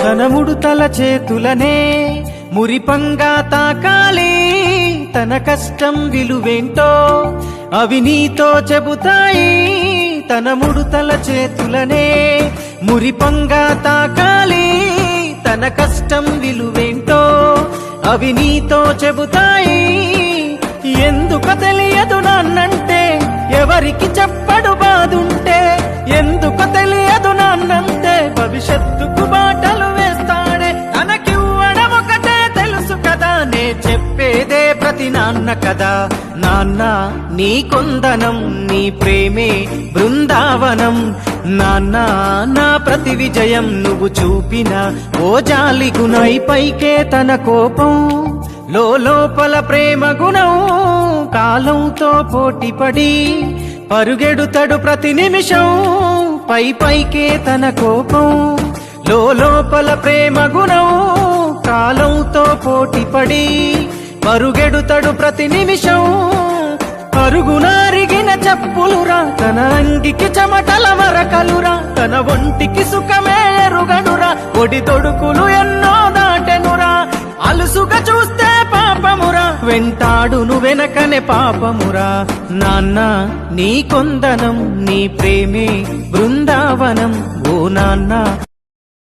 తన ముడుతల చేతులనే మురిపంగా తాకాలి. తన కష్టం విలువేంటో అవి నీతో చెబుతాయి. తన ముడుతల చేతులనే మురిపంగా తాకాలి. తన కష్టం విలువేంటో అవి నీతో చెబుతాయి. ఎందుకు తెలియదు నాన్నంటే ఎవరికి చెప్పడు బాదుంటే. ఎందుకు తెలియదు నాన్నంటే భవిష్యత్తుకు బాటలు వేస్తాడే. తనకివ్వడం ఒకటే తెలుసు కదా, నే చెప్పేదే ప్రతి నాన్న కదా. నాన్న నీ కొందనం, నీ ప్రేమే బృందావనం. నాన్న నా ప్రతి విజయం నువ్వు చూపిన ఓ జాలి గుణై. పైకే తన కోపం లోపల ప్రేమ గుణం. కాలంతో పోటీపడి పరుగెడుతడు ప్రతి నిమిషం. పైకే తన కోపం లోపల ప్రేమ గుణం. కాలంతో పోటీపడి పరుగెడుతడు ప్రతి నిమిషం. పరుగునారిగిన చెప్పులురా, తన అంగికి చెమటల మరకలురా. తన ఒంటికి సుఖమే ఎరుగనురా, ఒడి తొడుకులు ఎన్నో దాటెనురా. అలుసుగా చూస్తే పాపమురా, వెంటాడును వెనకనే పాపమురా. నాన్న నీ కొందనం, నీ ప్రేమే బృందావనం. ఓ నాన్న.